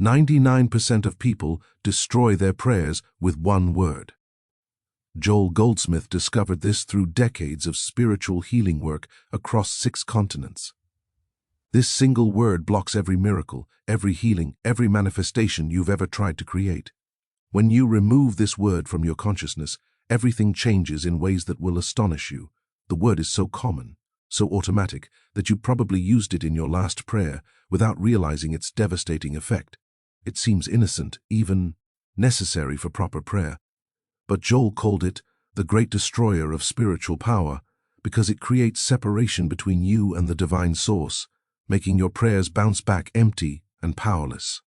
99% of people destroy their prayers with one word. Joel Goldsmith discovered this through decades of spiritual healing work across 6 continents. This single word blocks every miracle, every healing, every manifestation you've ever tried to create. When you remove this word from your consciousness, everything changes in ways that will astonish you. The word is so common, so automatic, that you probably used it in your last prayer without realizing its devastating effect. It seems innocent, even necessary for proper prayer. But Joel called it the great destroyer of spiritual power because it creates separation between you and the divine source, making your prayers bounce back empty and powerless.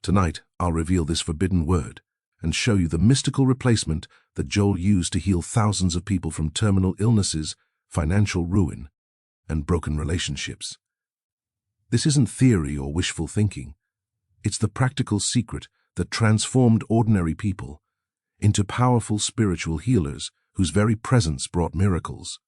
Tonight, I'll reveal this forbidden word and show you the mystical replacement that Joel used to heal thousands of people from terminal illnesses, financial ruin, and broken relationships. This isn't theory or wishful thinking. It's the practical secret that transformed ordinary people into powerful spiritual healers whose very presence brought miracles.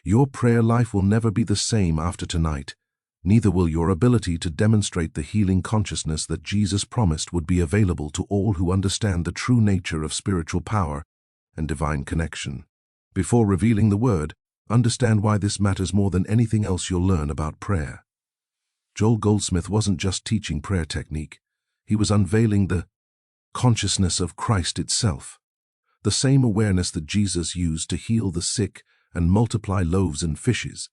Your prayer life will never be the same after tonight. Neither will your ability to demonstrate the healing consciousness that Jesus promised would be available to all who understand the true nature of spiritual power and divine connection. Before revealing the word, understand why this matters more than anything else you'll learn about prayer. Joel Goldsmith wasn't just teaching prayer technique. He was unveiling the consciousness of Christ itself, the same awareness that Jesus used to heal the sick and multiply loaves and fishes.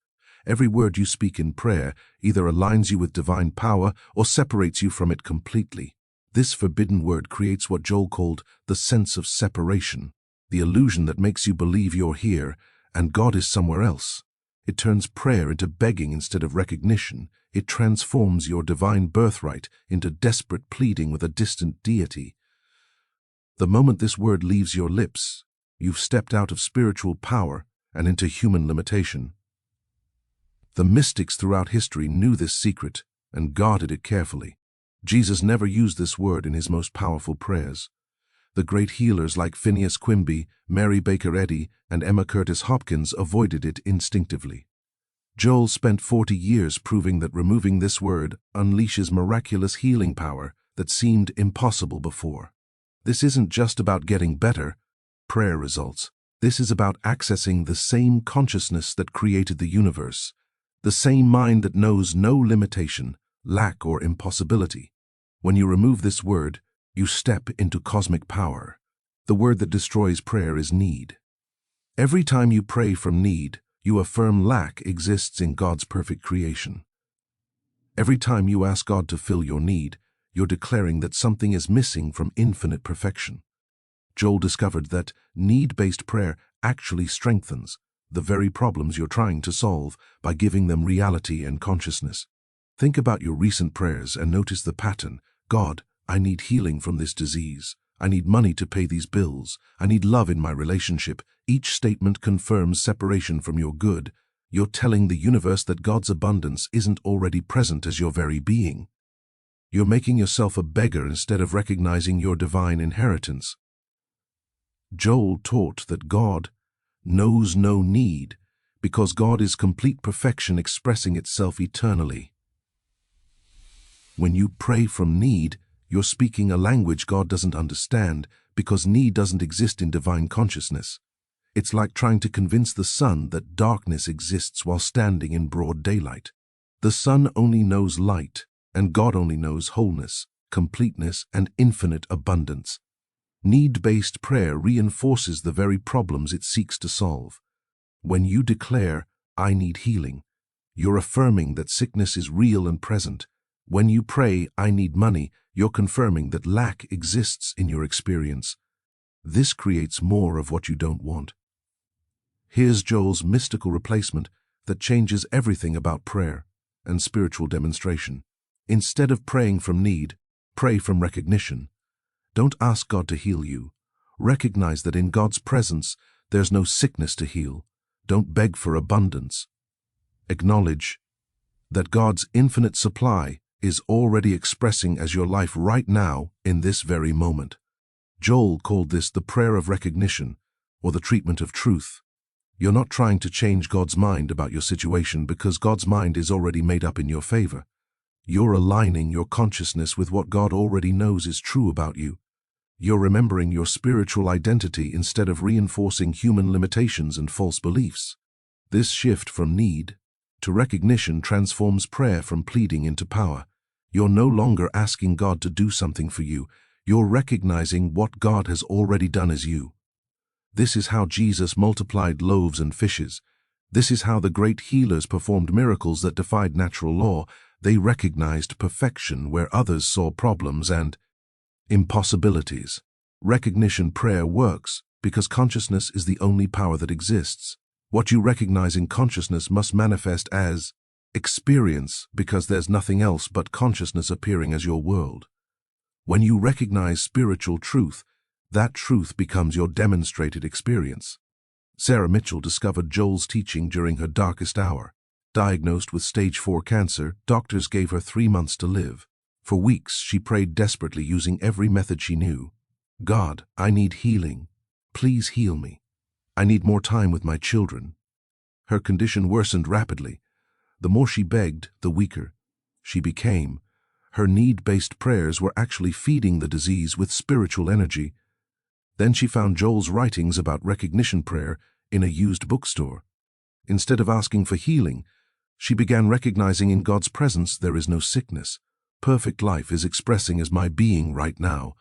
Every word you speak in prayer either aligns you with divine power or separates you from it completely. This forbidden word creates what Joel called the sense of separation, the illusion that makes you believe you're here and God is somewhere else. It turns prayer into begging instead of recognition. It transforms your divine birthright into desperate pleading with a distant deity. The moment this word leaves your lips, you've stepped out of spiritual power and into human limitation. The mystics throughout history knew this secret and guarded it carefully. Jesus never used this word in his most powerful prayers. The great healers like Phineas Quimby, Mary Baker Eddy, and Emma Curtis Hopkins avoided it instinctively. Joel spent 40 years proving that removing this word unleashes miraculous healing power that seemed impossible before. This isn't just about getting better prayer results. This is about accessing the same consciousness that created the universe, the same mind that knows no limitation, lack, or impossibility. When you remove this word, you step into cosmic power. The word that destroys prayer is need. Every time you pray from need, you affirm lack exists in God's perfect creation. Every time you ask God to fill your need, you're declaring that something is missing from infinite perfection. Joel discovered that need-based prayer actually strengthens the very problems you're trying to solve by giving them reality and consciousness. Think about your recent prayers and notice the pattern. God, I need healing from this disease. I need money to pay these bills. I need love in my relationship. Each statement confirms separation from your good. You're telling the universe that God's abundance isn't already present as your very being. You're making yourself a beggar instead of recognizing your divine inheritance. Joel taught that God knows no need because God is complete perfection expressing itself eternally. When you pray from need, you're speaking a language God doesn't understand because need doesn't exist in divine consciousness. It's like trying to convince the sun that darkness exists while standing in broad daylight. The sun only knows light, and God only knows wholeness, completeness, and infinite abundance. Need-based prayer reinforces the very problems it seeks to solve. When you declare, I need healing, you're affirming that sickness is real and present. When you pray, I need money, you're confirming that lack exists in your experience. This creates more of what you don't want. Here's Joel's mystical replacement that changes everything about prayer and spiritual demonstration. Instead of praying from need, pray from recognition. Don't ask God to heal you. Recognize that in God's presence, there's no sickness to heal. Don't beg for abundance. Acknowledge that God's infinite supply is already expressing as your life right now in this very moment. Joel called this the prayer of recognition or the treatment of truth. You're not trying to change God's mind about your situation because God's mind is already made up in your favor. You're aligning your consciousness with what God already knows is true about you. You're remembering your spiritual identity instead of reinforcing human limitations and false beliefs. This shift from need to recognition transforms prayer from pleading into power. You're no longer asking God to do something for you. You're recognizing what God has already done as you. This is how Jesus multiplied loaves and fishes. This is how the great healers performed miracles that defied natural law. They recognized perfection where others saw problems and impossibilities. Recognition prayer works because consciousness is the only power that exists. What you recognize in consciousness must manifest as experience because there's nothing else but consciousness appearing as your world. When you recognize spiritual truth, that truth becomes your demonstrated experience. Sarah Mitchell discovered Joel's teaching during her darkest hour. Diagnosed with stage 4 cancer, doctors gave her 3 months to live. For weeks, she prayed desperately using every method she knew. God, I need healing. Please heal me. I need more time with my children. Her condition worsened rapidly. The more she begged, the weaker she became. Her need-based prayers were actually feeding the disease with spiritual energy. Then she found Joel's writings about recognition prayer in a used bookstore. Instead of asking for healing, she began recognizing in God's presence there is no sickness. Perfect life is expressing as my being right now.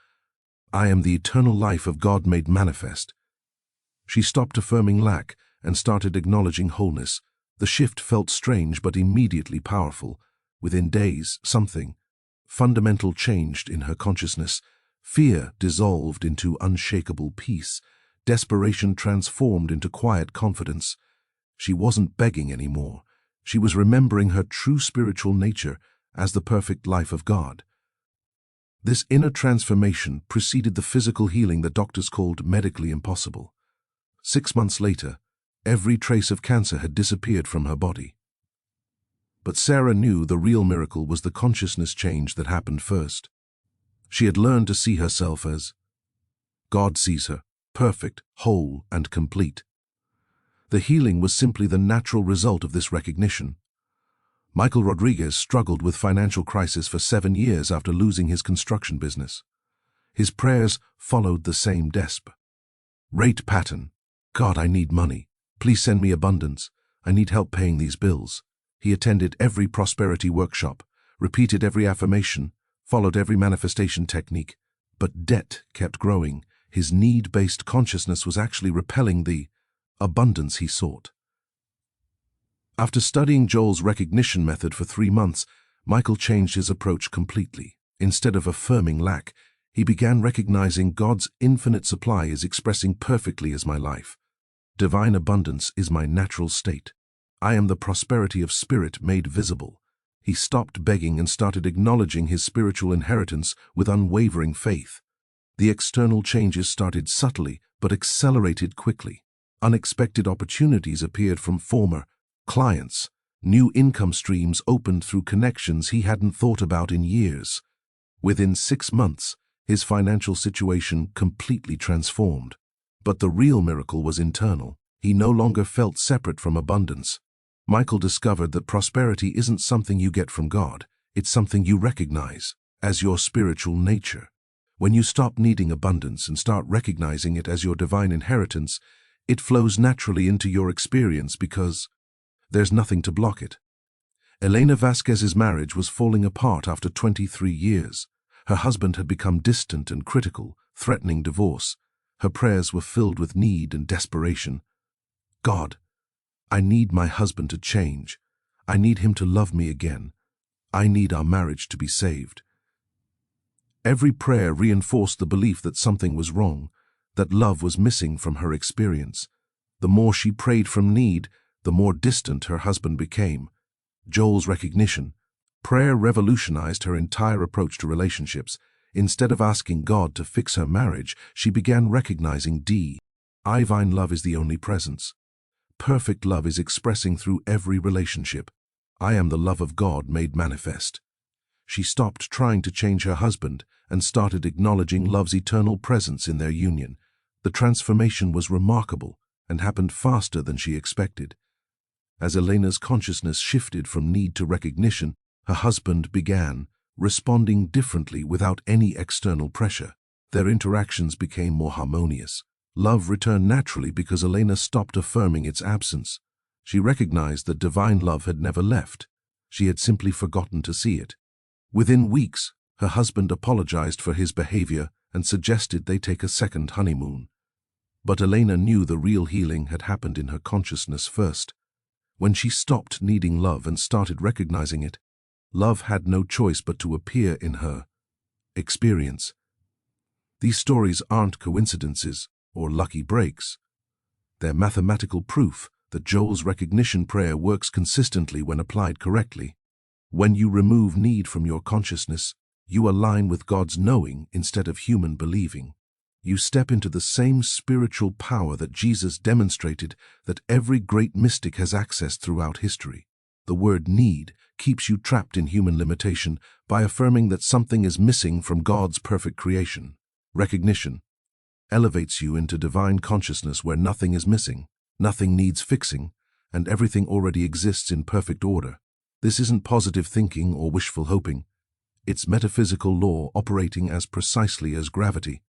I am the eternal life of God made manifest. She stopped affirming lack and started acknowledging wholeness. The shift felt strange but immediately powerful. Within days, something fundamental changed in her consciousness. Fear dissolved into unshakable peace. Desperation transformed into quiet confidence. She wasn't begging anymore. She was remembering her true spiritual nature as the perfect life of God. This inner transformation preceded the physical healing that doctors called medically impossible. 6 months later, every trace of cancer had disappeared from her body. But Sarah knew the real miracle was the consciousness change that happened first. She had learned to see herself as God sees her, perfect, whole, and complete. The healing was simply the natural result of this recognition. Michael Rodriguez struggled with financial crisis for 7 years after losing his construction business. His prayers followed the same rate pattern. God, I need money. Please send me abundance. I need help paying these bills. He attended every prosperity workshop, repeated every affirmation, followed every manifestation technique, but debt kept growing. His need-based consciousness was actually repelling the abundance he sought. After studying Joel's recognition method for 3 months, Michael changed his approach completely. Instead of affirming lack, he began recognizing God's infinite supply is expressing perfectly as my life. Divine abundance is my natural state. I am the prosperity of spirit made visible. He stopped begging and started acknowledging his spiritual inheritance with unwavering faith. The external changes started subtly but accelerated quickly. Unexpected opportunities appeared from former clients. New income streams opened through connections he hadn't thought about in years. Within 6 months, his financial situation completely transformed. But the real miracle was internal. He no longer felt separate from abundance. Michael discovered that prosperity isn't something you get from God, it's something you recognize as your spiritual nature. When you stop needing abundance and start recognizing it as your divine inheritance, it flows naturally into your experience because there's nothing to block it. Elena Vasquez's marriage was falling apart after 23 years. Her husband had become distant and critical, threatening divorce. Her prayers were filled with need and desperation. God, I need my husband to change. I need him to love me again. I need our marriage to be saved. Every prayer reinforced the belief that something was wrong, that love was missing from her experience. The more she prayed from need, the more distant her husband became. Joel's recognition. Prayer revolutionized her entire approach to relationships. Instead of asking God to fix her marriage, she began recognizing divine love is the only presence. Perfect love is expressing through every relationship. I am the love of God made manifest. She stopped trying to change her husband and started acknowledging love's eternal presence in their union. The transformation was remarkable and happened faster than she expected. As Elena's consciousness shifted from need to recognition, Her husband began responding differently without any external pressure. Their interactions became more harmonious. Love returned naturally because Elena stopped affirming its absence. She recognized that divine love had never left. She had simply forgotten to see it. Within weeks, her husband apologized for his behavior and suggested they take a second honeymoon. But Elena knew the real healing had happened in her consciousness first. When she stopped needing love and started recognizing it, love had no choice but to appear in her experience. These stories aren't coincidences or lucky breaks. They're mathematical proof that Joel's recognition prayer works consistently when applied correctly. When you remove need from your consciousness, you align with God's knowing instead of human believing. You step into the same spiritual power that Jesus demonstrated that every great mystic has accessed throughout history. The word need keeps you trapped in human limitation by affirming that something is missing from God's perfect creation. Recognition elevates you into divine consciousness where nothing is missing, nothing needs fixing, and everything already exists in perfect order. This isn't positive thinking or wishful hoping. It's metaphysical law operating as precisely as gravity.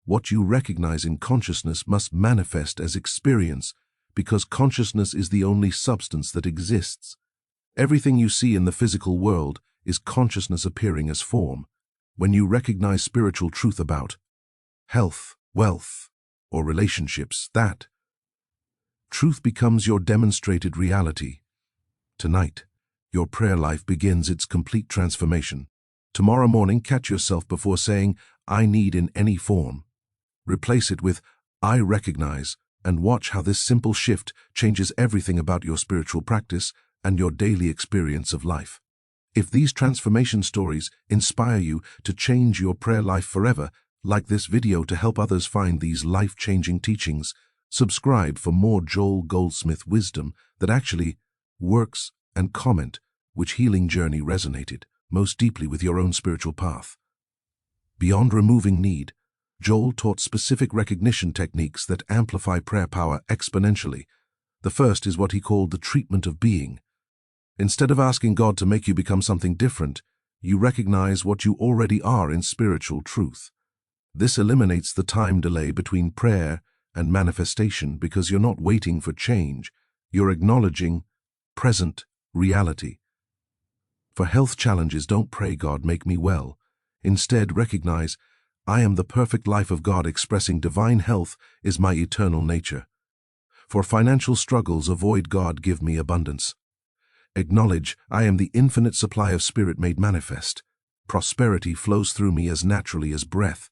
What you recognize in consciousness must manifest as experience, because consciousness is the only substance that exists. Everything you see in the physical world is consciousness appearing as form. When you recognize spiritual truth about health, wealth, or relationships, that truth becomes your demonstrated reality. Tonight, your prayer life begins its complete transformation. Tomorrow morning, catch yourself before saying, "I need" in any form. Replace it with, "I recognize," and watch how this simple shift changes everything about your spiritual practice and your daily experience of life. If these transformation stories inspire you to change your prayer life forever, like this video to help others find these life-changing teachings. Subscribe for more Joel Goldsmith wisdom that actually works, and comment which healing journey resonated most deeply with your own spiritual path. Beyond removing need, Joel taught specific recognition techniques that amplify prayer power exponentially. The first is what he called the treatment of being. Instead of asking God to make you become something different, you recognize what you already are in spiritual truth. This eliminates the time delay between prayer and manifestation because you're not waiting for change, you're acknowledging present reality. For health challenges, don't pray, "God, make me well." Instead, recognize, "I am the perfect life of God expressing divine health is my eternal nature." For financial struggles, avoid, "God, give me abundance." Acknowledge, "I am the infinite supply of spirit made manifest. Prosperity flows through me as naturally as breath."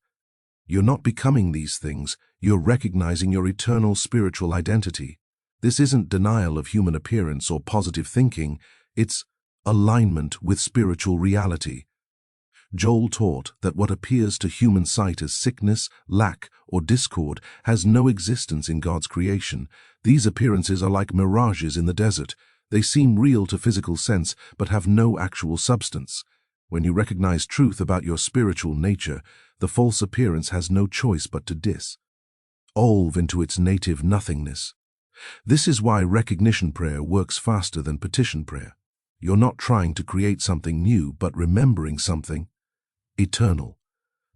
You're not becoming these things, you're recognizing your eternal spiritual identity. This isn't denial of human appearance or positive thinking, it's alignment with spiritual reality. Joel taught that what appears to human sight as sickness, lack, or discord has no existence in God's creation. These appearances are like mirages in the desert. They seem real to physical sense, but have no actual substance. When you recognize truth about your spiritual nature, the false appearance has no choice but to dissolve into its native nothingness. This is why recognition prayer works faster than petition prayer. You're not trying to create something new, but remembering something eternal.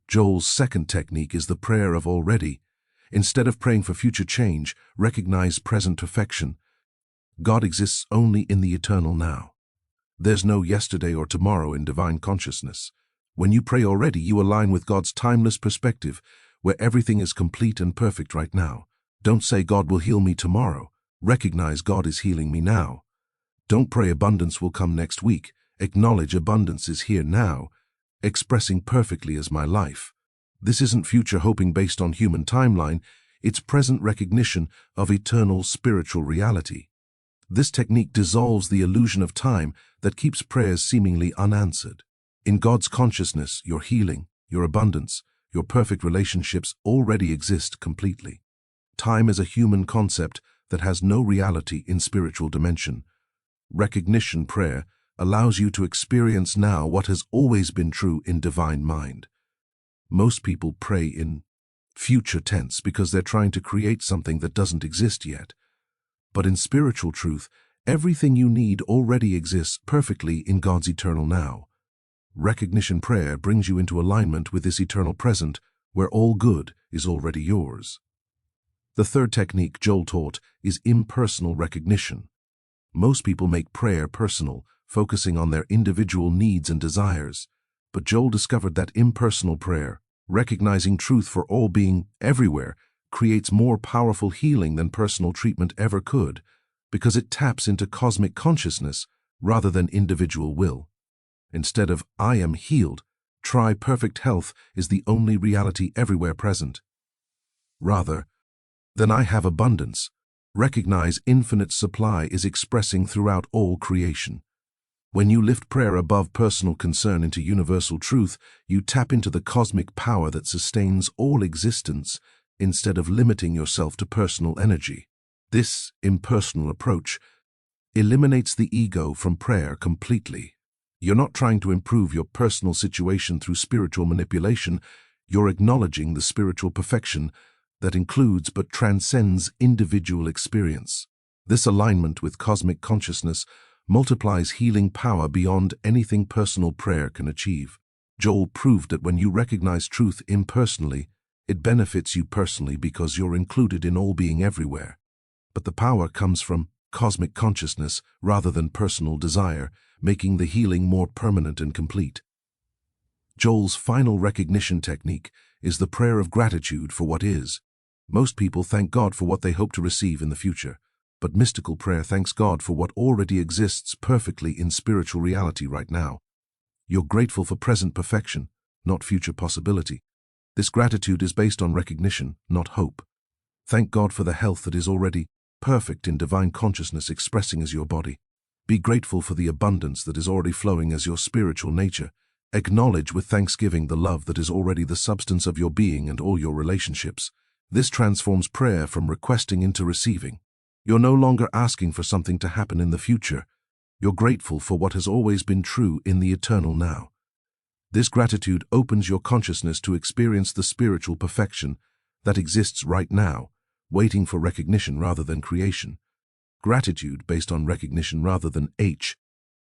Joel's second technique is the prayer of already. Instead of praying for future change, recognize present perfection. God exists only in the eternal now. There's no yesterday or tomorrow in divine consciousness. When you pray already, you align with God's timeless perspective, where everything is complete and perfect right now. Don't say, "God will heal me tomorrow." Recognize, "God is healing me now." Don't pray, "Abundance will come next week." Acknowledge, "Abundance is here now, expressing perfectly as my life." This isn't future hoping based on human timeline, it's present recognition of eternal spiritual reality. This technique dissolves the illusion of time that keeps prayers seemingly unanswered. In God's consciousness, your healing, your abundance, your perfect relationships already exist completely. Time is a human concept that has no reality in spiritual dimension. Recognition prayer allows you to experience now what has always been true in divine mind. Most people pray in future tense because they're trying to create something that doesn't exist yet. But in spiritual truth, Everything you need already exists perfectly in God's eternal now. Recognition prayer brings you into alignment with this eternal present, where all good is already yours. The third technique Joel taught is impersonal recognition. Most people make prayer personal, focusing on their individual needs and desires. But Joel discovered that impersonal prayer, recognizing truth for all being everywhere, creates more powerful healing than personal treatment ever could, because it taps into cosmic consciousness rather than individual will. Instead of "I am healed," try "perfect health is the only reality everywhere present." Rather than "I have abundance," recognize infinite supply is expressing throughout all creation. When you lift prayer above personal concern into universal truth, you tap into the cosmic power that sustains all existence instead of limiting yourself to personal energy. This impersonal approach eliminates the ego from prayer completely. You're not trying to improve your personal situation through spiritual manipulation. You're acknowledging the spiritual perfection that includes but transcends individual experience. This alignment with cosmic consciousness multiplies healing power beyond anything personal prayer can achieve. Joel proved that when you recognize truth impersonally, it benefits you personally because you're included in all being everywhere. But the power comes from cosmic consciousness rather than personal desire, making the healing more permanent and complete. Joel's final recognition technique is the prayer of gratitude for what is. Most people thank God for what they hope to receive in the future, but mystical prayer thanks God for what already exists perfectly in spiritual reality right now. You're grateful for present perfection, not future possibility. This gratitude is based on recognition, not hope. Thank God for the health that is already perfect in divine consciousness expressing as your body. Be grateful for the abundance that is already flowing as your spiritual nature. Acknowledge with thanksgiving the love that is already the substance of your being and all your relationships. This transforms prayer from requesting into receiving. You're no longer asking for something to happen in the future. You're grateful for what has always been true in the eternal now. This gratitude opens your consciousness to experience the spiritual perfection that exists right now, waiting for recognition rather than creation. Gratitude based on recognition rather than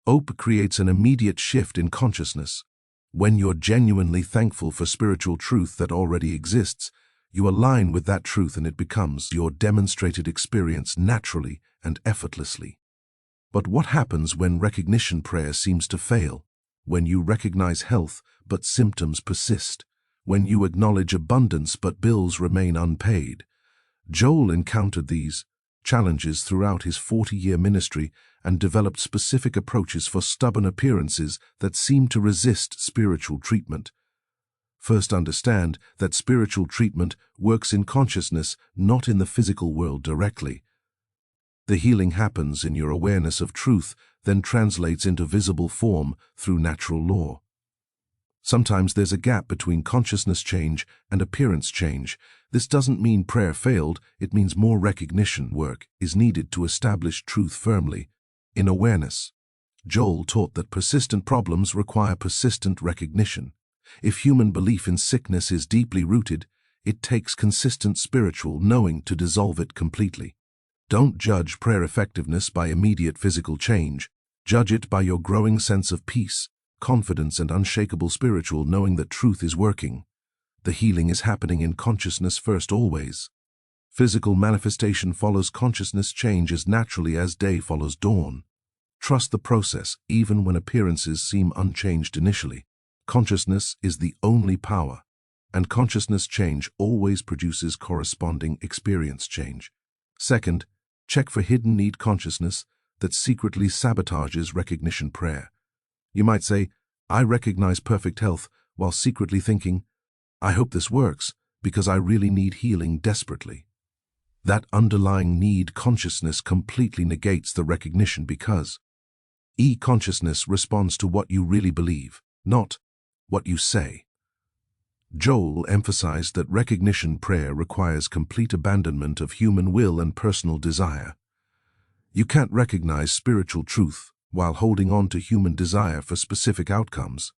hope creates an immediate shift in consciousness. When you're genuinely thankful for spiritual truth that already exists, you align with that truth and it becomes your demonstrated experience naturally and effortlessly. But what happens when recognition prayer seems to fail? When you recognize health but symptoms persist? When you acknowledge abundance but bills remain unpaid? Joel encountered these challenges throughout his 40-year ministry and developed specific approaches for stubborn appearances that seem to resist spiritual treatment. First, understand that spiritual treatment works in consciousness, not in the physical world directly. The healing happens in your awareness of truth, then translates into visible form through natural law. Sometimes there's a gap between consciousness change and appearance change. This doesn't mean prayer failed, it means more recognition work is needed to establish truth firmly in awareness. Joel taught that persistent problems require persistent recognition. If human belief in sickness is deeply rooted, it takes consistent spiritual knowing to dissolve it completely. Don't judge prayer effectiveness by immediate physical change. Judge it by your growing sense of peace, confidence, and unshakable spiritual knowing that truth is working. The healing is happening in consciousness first always. Physical manifestation follows consciousness change as naturally as day follows dawn. Trust the process even when appearances seem unchanged initially. Consciousness is the only power, and consciousness change always produces corresponding experience change. Second, check for hidden need consciousness that secretly sabotages recognition prayer. You might say, "I recognize perfect health," while secretly thinking, "I hope this works because I really need healing desperately." That underlying need consciousness completely negates the recognition because consciousness responds to what you really believe, not what you say. Joel emphasized that recognition prayer requires complete abandonment of human will and personal desire. You can't recognize spiritual truth while holding on to human desire for specific outcomes.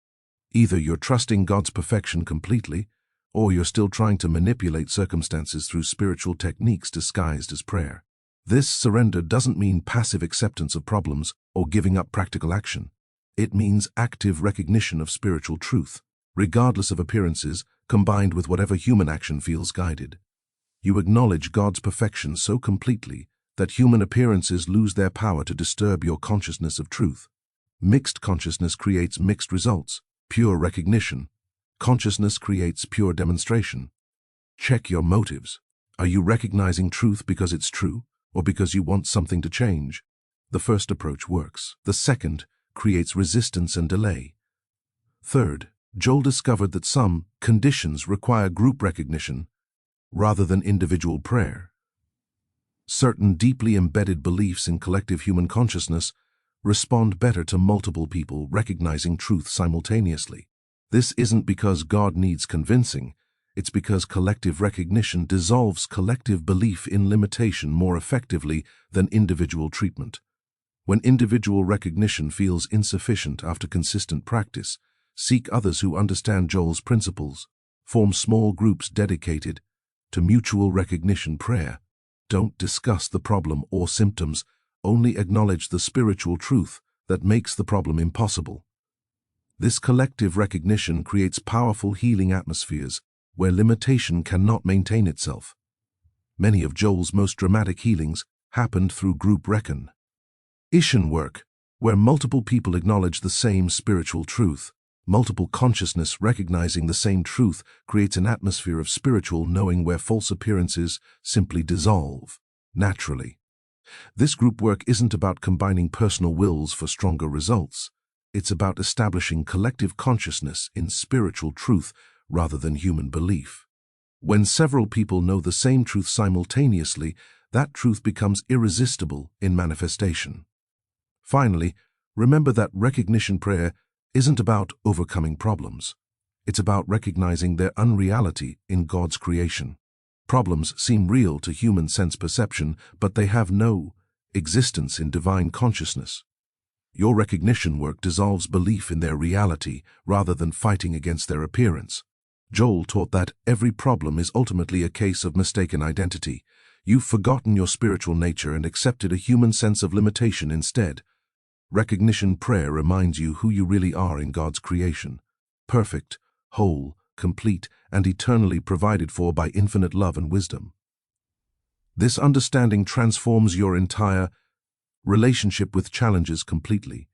Either you're trusting God's perfection completely, or you're still trying to manipulate circumstances through spiritual techniques disguised as prayer. This surrender doesn't mean passive acceptance of problems or giving up practical action. It means active recognition of spiritual truth, regardless of appearances, combined with whatever human action feels guided. You acknowledge God's perfection so completely that human appearances lose their power to disturb your consciousness of truth. Mixed consciousness creates mixed results, pure recognition. Consciousness creates pure demonstration. Check your motives. Are you recognizing truth because it's true, or because you want something to change? The first approach works. The second creates resistance and delay. Third, Joel discovered that some conditions require group recognition rather than individual prayer. Certain deeply embedded beliefs in collective human consciousness respond better to multiple people recognizing truth simultaneously. This isn't because God needs convincing, it's because collective recognition dissolves collective belief in limitation more effectively than individual treatment. When individual recognition feels insufficient after consistent practice, seek others who understand Joel's principles. Form small groups dedicated to mutual recognition prayer. Don't discuss the problem or symptoms, only acknowledge the spiritual truth that makes the problem impossible. This collective recognition creates powerful healing atmospheres where limitation cannot maintain itself. Many of Joel's most dramatic healings happened through group recognition work, where multiple people acknowledge the same spiritual truth. Multiple consciousness recognizing the same truth creates an atmosphere of spiritual knowing where false appearances simply dissolve naturally. This group work isn't about combining personal wills for stronger results. It's about establishing collective consciousness in spiritual truth rather than human belief. When several people know the same truth simultaneously, that truth becomes irresistible in manifestation. Finally, remember that recognition prayer isn't about overcoming problems. It's about recognizing their unreality in God's creation. Problems seem real to human sense perception, but they have no existence in divine consciousness. Your recognition work dissolves belief in their reality rather than fighting against their appearance. Joel taught that every problem is ultimately a case of mistaken identity. You've forgotten your spiritual nature and accepted a human sense of limitation instead. Recognition prayer reminds you who you really are in God's creation, perfect, whole, complete, and eternally provided for by infinite love and wisdom. This understanding transforms your entire relationship with challenges completely.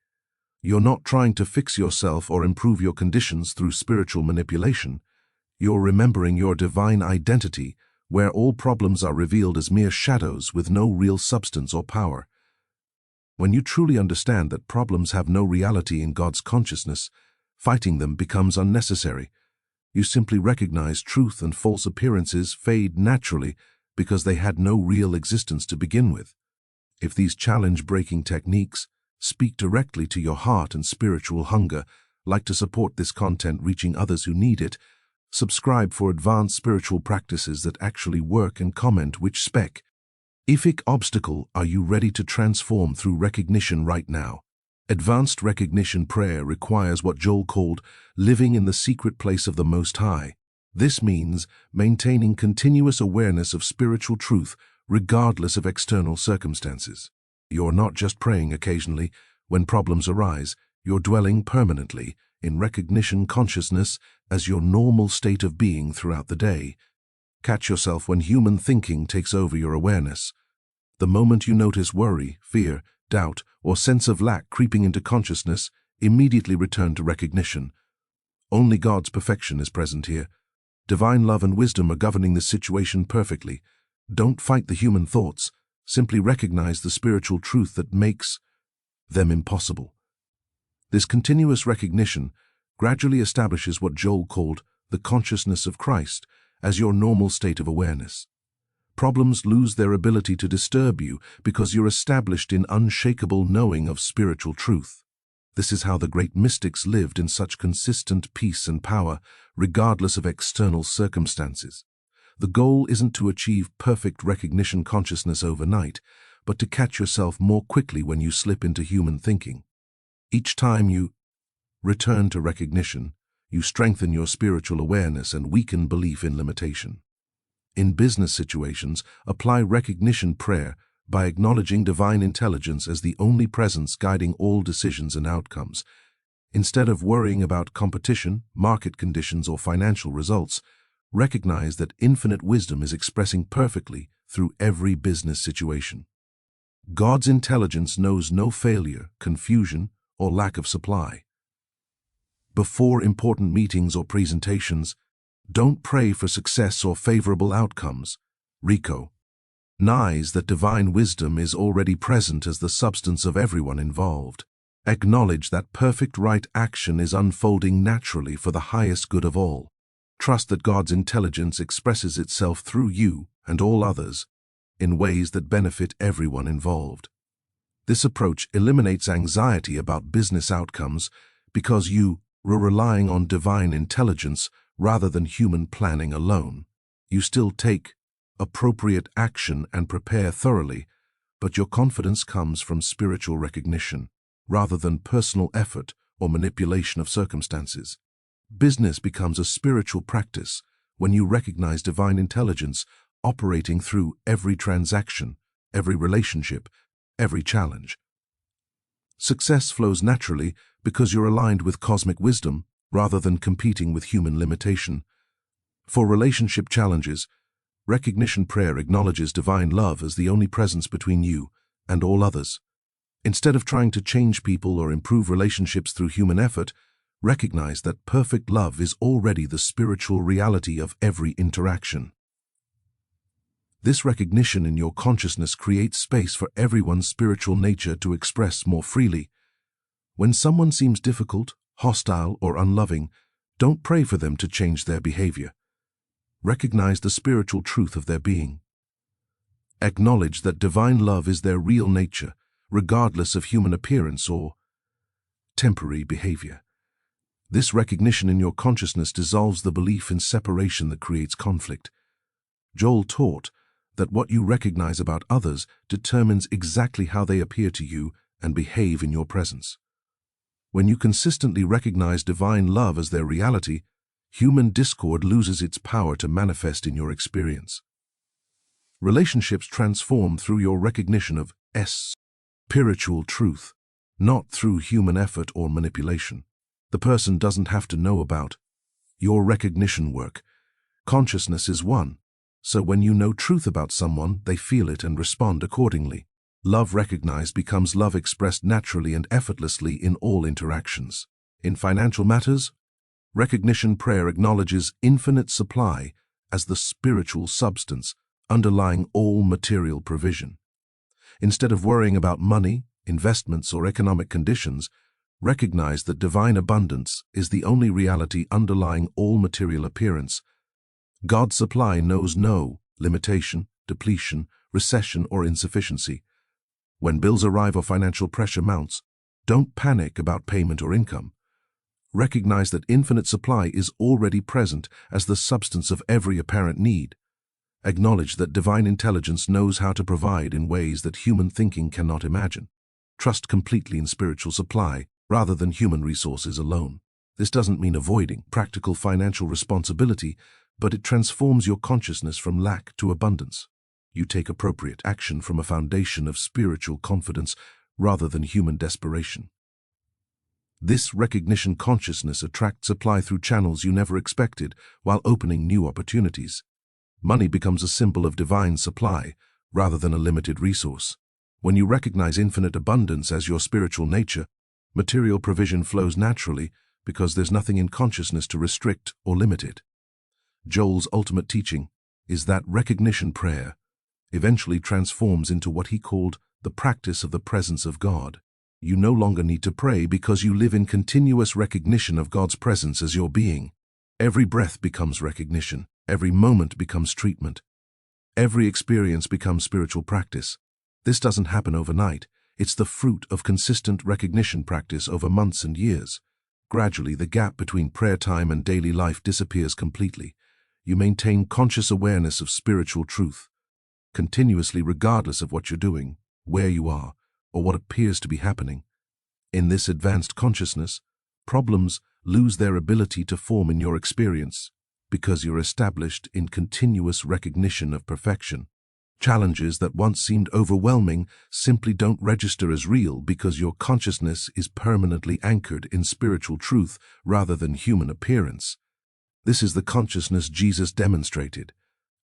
You're not trying to fix yourself or improve your conditions through spiritual manipulation. You're remembering your divine identity, where all problems are revealed as mere shadows with no real substance or power. When you truly understand that problems have no reality in God's consciousness, fighting them becomes unnecessary. You simply recognize truth and false appearances fade naturally because they had no real existence to begin with. If these challenge-breaking techniques speak directly to your heart and spiritual hunger, like to support this content reaching others who need it, subscribe for advanced spiritual practices that actually work and comment which specific obstacle are you ready to transform through recognition right now. Advanced recognition prayer requires what Joel called living in the secret place of the Most High. This means maintaining continuous awareness of spiritual truth regardless of external circumstances. You're not just praying occasionally when problems arise, you're dwelling permanently in recognition consciousness as your normal state of being throughout the day. Catch yourself when human thinking takes over your awareness. The moment you notice worry, fear, doubt, or sense of lack creeping into consciousness, immediately return to recognition. Only God's perfection is present here. Divine love and wisdom are governing this situation perfectly. Don't fight the human thoughts. Simply recognize the spiritual truth that makes them impossible. This continuous recognition gradually establishes what Joel called the consciousness of Christ as your normal state of awareness. Problems lose their ability to disturb you because you're established in unshakable knowing of spiritual truth. This is how the great mystics lived in such consistent peace and power, regardless of external circumstances. The goal isn't to achieve perfect recognition consciousness overnight, but to catch yourself more quickly when you slip into human thinking. Each time you return to recognition, you strengthen your spiritual awareness and weaken belief in limitation. In business situations, apply recognition prayer by acknowledging divine intelligence as the only presence guiding all decisions and outcomes. Instead of worrying about competition, market conditions, or financial results, recognize that infinite wisdom is expressing perfectly through every business situation. God's intelligence knows no failure, confusion, or lack of supply. Before important meetings or presentations, don't pray for success or favorable outcomes. Recognize that divine wisdom is already present as the substance of everyone involved. Acknowledge that perfect right action is unfolding naturally for the highest good of all. Trust that God's intelligence expresses itself through you and all others in ways that benefit everyone involved. This approach eliminates anxiety about business outcomes because you are relying on divine intelligence rather than human planning alone. You still take appropriate action and prepare thoroughly, but your confidence comes from spiritual recognition rather than personal effort or manipulation of circumstances. Business becomes a spiritual practice when you recognize divine intelligence operating through every transaction, every relationship, every challenge. Success flows naturally because you're aligned with cosmic wisdom rather than competing with human limitation. For relationship challenges, recognition prayer acknowledges divine love as the only presence between you and all others. Instead of trying to change people or improve relationships through human effort, recognize that perfect love is already the spiritual reality of every interaction. This recognition in your consciousness creates space for everyone's spiritual nature to express more freely. When someone seems difficult, hostile, or unloving, don't pray for them to change their behavior. Recognize the spiritual truth of their being. Acknowledge that divine love is their real nature, regardless of human appearance or temporary behavior. This recognition in your consciousness dissolves the belief in separation that creates conflict. Joel taught that what you recognize about others determines exactly how they appear to you and behave in your presence. When you consistently recognize divine love as their reality, human discord loses its power to manifest in your experience. Relationships transform through your recognition of spiritual truth, not through human effort or manipulation. The person doesn't have to know about your recognition work. Consciousness is one, so when you know truth about someone, they feel it and respond accordingly. Love recognized becomes love expressed naturally and effortlessly in all interactions. In financial matters, recognition prayer acknowledges infinite supply as the spiritual substance underlying all material provision. Instead of worrying about money, investments, or economic conditions, recognize that divine abundance is the only reality underlying all material appearance. God's supply knows no limitation, depletion, recession, or insufficiency. When bills arrive or financial pressure mounts, don't panic about payment or income. Recognize that infinite supply is already present as the substance of every apparent need. Acknowledge that divine intelligence knows how to provide in ways that human thinking cannot imagine. Trust completely in spiritual supply rather than human resources alone. This doesn't mean avoiding practical financial responsibility, but it transforms your consciousness from lack to abundance. You take appropriate action from a foundation of spiritual confidence rather than human desperation. This recognition consciousness attracts supply through channels you never expected while opening new opportunities. Money becomes a symbol of divine supply rather than a limited resource. When you recognize infinite abundance as your spiritual nature, material provision flows naturally because there's nothing in consciousness to restrict or limit it. Joel's ultimate teaching is that recognition prayer eventually transforms into what he called the practice of the presence of God. You no longer need to pray because you live in continuous recognition of God's presence as your being. Every breath becomes recognition. Every moment becomes treatment. Every experience becomes spiritual practice. This doesn't happen overnight. It's the fruit of consistent recognition practice over months and years. Gradually, the gap between prayer time and daily life disappears completely. You maintain conscious awareness of spiritual truth, continuously regardless of what you're doing, where you are, or what appears to be happening. In this advanced consciousness, problems lose their ability to form in your experience because you're established in continuous recognition of perfection. Challenges that once seemed overwhelming simply don't register as real because your consciousness is permanently anchored in spiritual truth rather than human appearance. This is the consciousness Jesus demonstrated,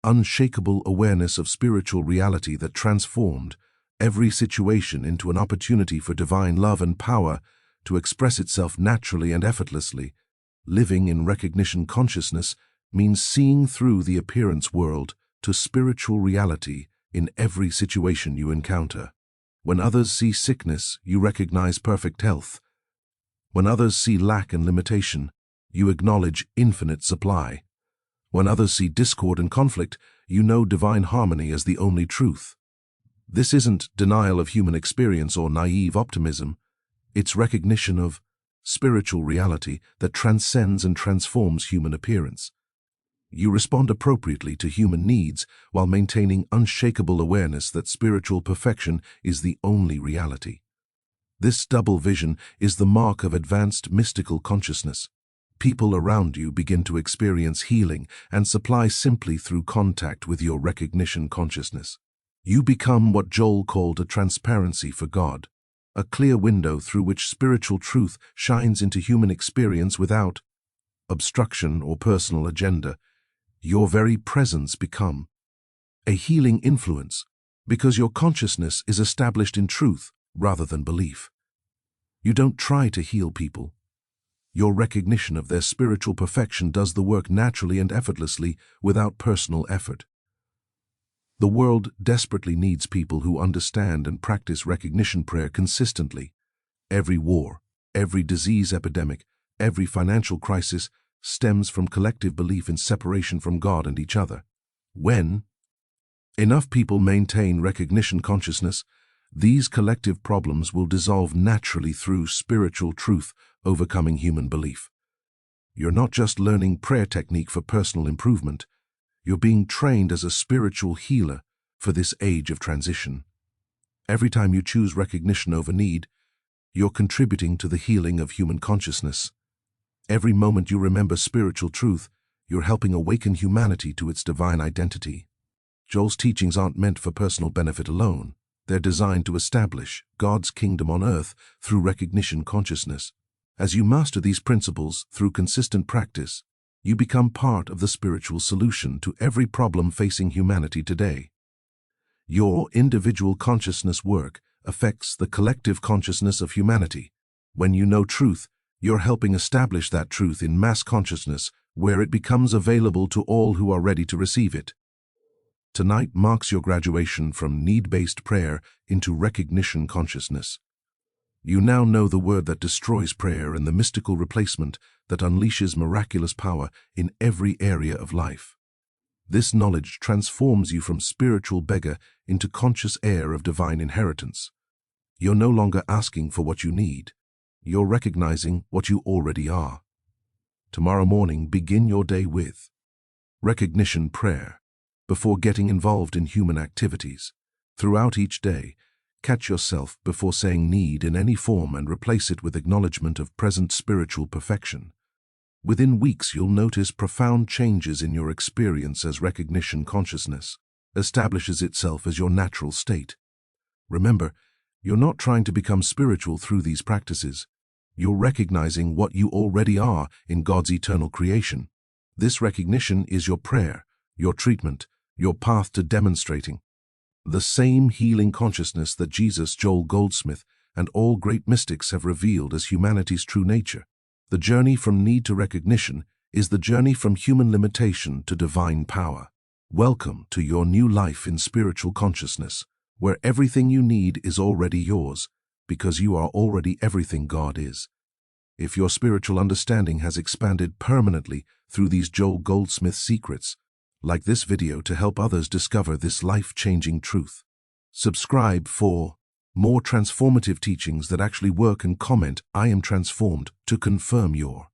unshakable awareness of spiritual reality that transformed every situation into an opportunity for divine love and power to express itself naturally and effortlessly. Living in recognition consciousness means seeing through the appearance world to spiritual reality in every situation you encounter. When others see sickness, you recognize perfect health. When others see lack and limitation, you acknowledge infinite supply. When others see discord and conflict, you know divine harmony as the only truth. This isn't denial of human experience or naive optimism. It's recognition of spiritual reality that transcends and transforms human appearance. You respond appropriately to human needs while maintaining unshakable awareness that spiritual perfection is the only reality. This double vision is the mark of advanced mystical consciousness. People around you begin to experience healing and supply simply through contact with your recognition consciousness. You become what Joel called a transparency for God, a clear window through which spiritual truth shines into human experience without obstruction or personal agenda. Your very presence become a healing influence because your consciousness is established in truth rather than belief. You don't try to heal people. Your recognition of their spiritual perfection does the work naturally and effortlessly without personal effort. The world desperately needs people who understand and practice recognition prayer consistently. Every war, every disease epidemic, every financial crisis stems from collective belief in separation from God and each other. When enough people maintain recognition consciousness, these collective problems will dissolve naturally through spiritual truth overcoming human belief. You're not just learning prayer technique for personal improvement, you're being trained as a spiritual healer for this age of transition. Every time you choose recognition over need, you're contributing to the healing of human consciousness. Every moment you remember spiritual truth, you're helping awaken humanity to its divine identity. Joel's teachings aren't meant for personal benefit alone. They're designed to establish God's kingdom on earth through recognition consciousness. As you master these principles through consistent practice, you become part of the spiritual solution to every problem facing humanity today. Your individual consciousness work affects the collective consciousness of humanity. When you know truth, you're helping establish that truth in mass consciousness where it becomes available to all who are ready to receive it. Tonight marks your graduation from need-based prayer into recognition consciousness. You now know the word that destroys prayer and the mystical replacement that unleashes miraculous power in every area of life. This knowledge transforms you from spiritual beggar into conscious heir of divine inheritance. You're no longer asking for what you need. You're recognizing what you already are. Tomorrow morning, begin your day with recognition prayer before getting involved in human activities. Throughout each day, catch yourself before saying need in any form and replace it with acknowledgement of present spiritual perfection. Within weeks, you'll notice profound changes in your experience as recognition consciousness establishes itself as your natural state. Remember, you're not trying to become spiritual through these practices. You're recognizing what you already are in God's eternal creation. This recognition is your prayer, your treatment, your path to demonstrating the same healing consciousness that Jesus, Joel Goldsmith, and all great mystics have revealed as humanity's true nature. The journey from need to recognition is the journey from human limitation to divine power. Welcome to your new life in spiritual consciousness, where everything you need is already yours, because you are already everything God is. If your spiritual understanding has expanded permanently through these Joel Goldsmith secrets, like this video to help others discover this life-changing truth. Subscribe for more transformative teachings that actually work, and comment "I am transformed" to confirm your